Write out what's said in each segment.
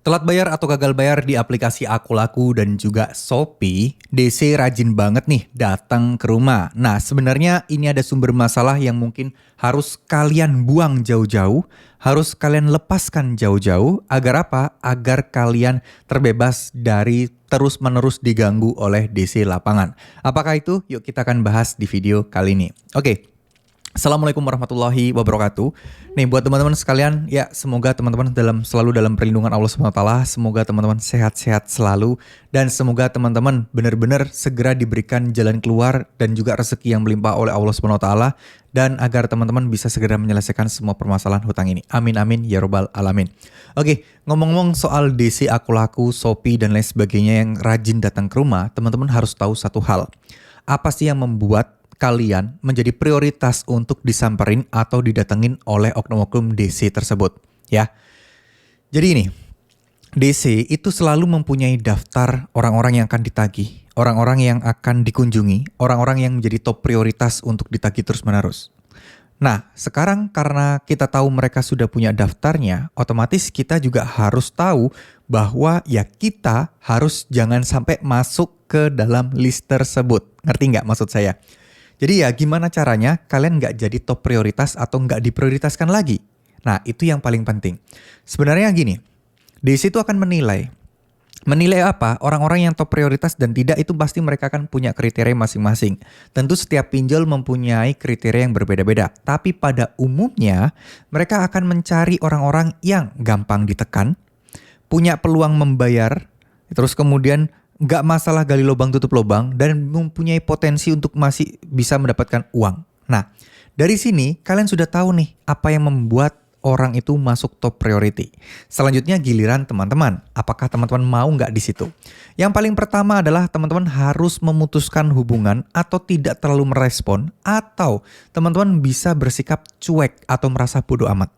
Telat bayar atau gagal bayar di aplikasi Aku Laku dan juga Shopee, DC rajin banget nih datang ke rumah. Nah, sebenarnya ini ada sumber masalah yang mungkin harus kalian buang jauh-jauh, harus kalian lepaskan jauh-jauh. Agar apa? Agar kalian terbebas dari terus-menerus diganggu oleh DC lapangan. Apakah itu? Yuk kita akan bahas di video kali ini. Oke. Assalamualaikum warahmatullahi wabarakatuh. Nih buat teman-teman sekalian, ya semoga teman-teman selalu dalam perlindungan Allah SWT. Semoga teman-teman sehat-sehat selalu dan semoga teman-teman benar-benar segera diberikan jalan keluar dan juga rezeki yang melimpah oleh Allah SWT dan agar teman-teman bisa segera menyelesaikan semua permasalahan hutang ini. Amin amin ya robbal alamin. Oke, ngomong-ngomong soal DC Aku Laku, Shopee dan lain sebagainya yang rajin datang ke rumah, teman-teman harus tahu satu hal. Apa sih yang membuat kalian menjadi prioritas untuk disamperin atau didatengin oleh oknum-oknum DC tersebut, ya. Jadi ini, DC itu selalu mempunyai daftar orang-orang yang akan ditagih, orang-orang yang akan dikunjungi, orang-orang yang menjadi top prioritas untuk ditagih terus-menerus. Nah, sekarang karena kita tahu mereka sudah punya daftarnya, otomatis kita juga harus tahu bahwa ya kita harus jangan sampai masuk ke dalam list tersebut. Ngerti nggak maksud saya? Jadi ya gimana caranya kalian nggak jadi top prioritas atau nggak diprioritaskan lagi. Nah itu yang paling penting. Sebenarnya gini, DC itu akan menilai. Menilai apa? Orang-orang yang top prioritas dan tidak itu pasti mereka akan punya kriteria masing-masing. Tentu setiap pinjol mempunyai kriteria yang berbeda-beda. Tapi pada umumnya mereka akan mencari orang-orang yang gampang ditekan, punya peluang membayar, terus kemudian nggak masalah gali lubang tutup lubang dan mempunyai potensi untuk masih bisa mendapatkan uang. Nah, dari sini kalian sudah tahu nih apa yang membuat orang itu masuk top priority. Selanjutnya giliran teman-teman. Apakah teman-teman mau nggak di situ? Yang paling pertama adalah teman-teman harus memutuskan hubungan atau tidak terlalu merespon atau teman-teman bisa bersikap cuek atau merasa bodoh amat.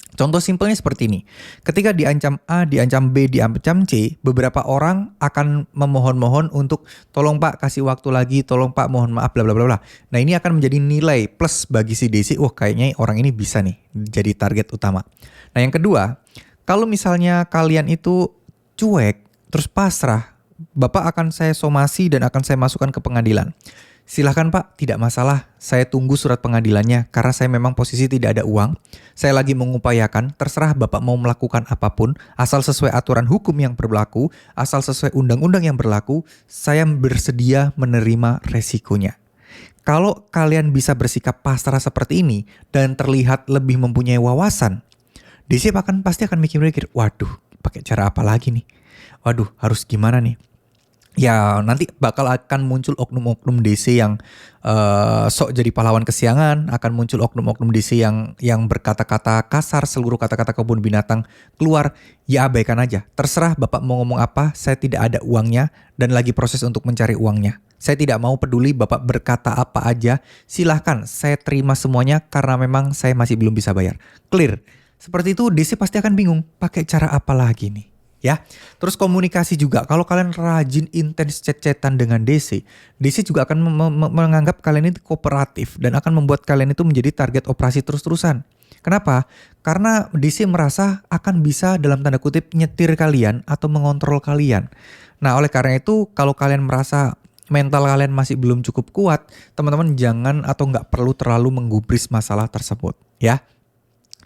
Contoh simpelnya seperti ini. Ketika diancam A, diancam B, diancam C, beberapa orang akan memohon-mohon untuk tolong Pak kasih waktu lagi, tolong Pak mohon maaf bla bla bla bla. Nah, ini akan menjadi nilai plus bagi si DC. Oh, kayaknya orang ini bisa nih jadi target utama. Nah, yang kedua, kalau misalnya kalian itu cuek terus pasrah, Bapak akan saya somasi dan akan saya masukkan ke pengadilan. Silahkan Pak, tidak masalah. Saya tunggu surat pengadilannya karena saya memang posisi tidak ada uang. Saya lagi mengupayakan, terserah Bapak mau melakukan apapun, asal sesuai aturan hukum yang berlaku, asal sesuai undang-undang yang berlaku, saya bersedia menerima resikonya. Kalau kalian bisa bersikap pasrah seperti ini dan terlihat lebih mempunyai wawasan, DC pasti akan mikir-mikir, waduh, pakai cara apa lagi nih? Waduh, harus gimana nih? Ya nanti bakal akan muncul oknum-oknum DC yang sok jadi pahlawan kesiangan, akan muncul oknum-oknum DC yang berkata-kata kasar, seluruh kata-kata kebun binatang keluar, ya abaikan aja. Terserah Bapak mau ngomong apa, saya tidak ada uangnya dan lagi proses untuk mencari uangnya. Saya tidak mau peduli Bapak berkata apa aja, silahkan saya terima semuanya karena memang saya masih belum bisa bayar. Clear. Seperti itu DC pasti akan bingung, pakai cara apa lagi nih? Ya, terus komunikasi juga. Kalau kalian rajin intens chat-chatan dengan DC juga akan menganggap kalian itu kooperatif dan akan membuat kalian itu menjadi target operasi terus-terusan. Kenapa? Karena DC merasa akan bisa dalam tanda kutip nyetir kalian atau mengontrol kalian. Nah, oleh karena itu kalau kalian merasa mental kalian masih belum cukup kuat, teman-teman jangan atau nggak perlu terlalu menggubris masalah tersebut. Ya,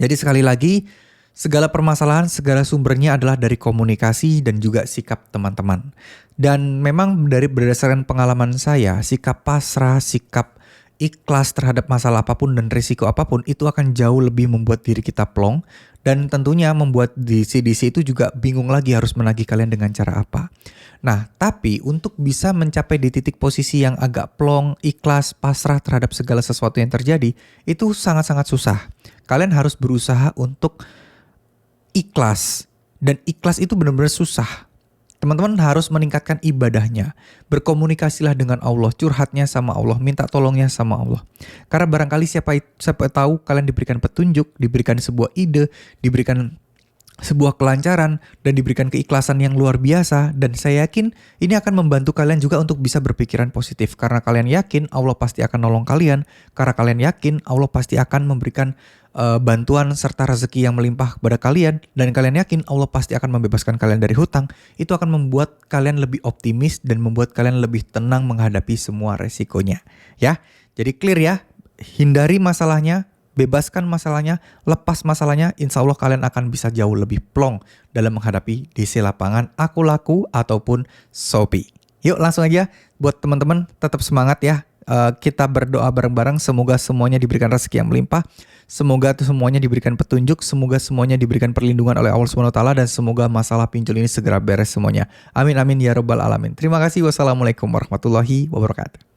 jadi sekali lagi, segala permasalahan, segala sumbernya adalah dari komunikasi dan juga sikap teman-teman. Dan memang dari berdasarkan pengalaman saya, sikap pasrah, sikap ikhlas terhadap masalah apapun dan risiko apapun itu akan jauh lebih membuat diri kita plong. Dan tentunya membuat DC itu juga bingung lagi harus menagih kalian dengan cara apa. Nah, tapi untuk bisa mencapai di titik posisi yang agak plong, ikhlas, pasrah terhadap segala sesuatu yang terjadi, itu sangat-sangat susah. Kalian harus berusaha untuk ikhlas. Dan ikhlas itu benar-benar susah. Teman-teman harus meningkatkan ibadahnya. Berkomunikasilah dengan Allah, curhatnya sama Allah, minta tolongnya sama Allah. Karena barangkali siapa tahu kalian diberikan petunjuk, diberikan sebuah ide, diberikan sebuah kelancaran dan diberikan keikhlasan yang luar biasa, dan saya yakin ini akan membantu kalian juga untuk bisa berpikiran positif karena kalian yakin Allah pasti akan nolong kalian, karena kalian yakin Allah pasti akan memberikan bantuan serta rezeki yang melimpah kepada kalian, dan kalian yakin Allah pasti akan membebaskan kalian dari hutang. Itu akan membuat kalian lebih optimis dan membuat kalian lebih tenang menghadapi semua resikonya ya. Jadi clear ya, hindari masalahnya, bebaskan masalahnya, lepas masalahnya, insya Allah kalian akan bisa jauh lebih plong dalam menghadapi DC lapangan Aku Laku ataupun Shopee. Yuk langsung aja, buat teman-teman tetap semangat ya. Kita berdoa bareng-bareng, semoga semuanya diberikan rezeki yang melimpah, semoga semuanya diberikan petunjuk, semoga semuanya diberikan perlindungan oleh Allah SWT, dan semoga masalah pinjol ini segera beres semuanya. Amin amin ya robbal alamin. Terima kasih. Wassalamualaikum warahmatullahi wabarakatuh.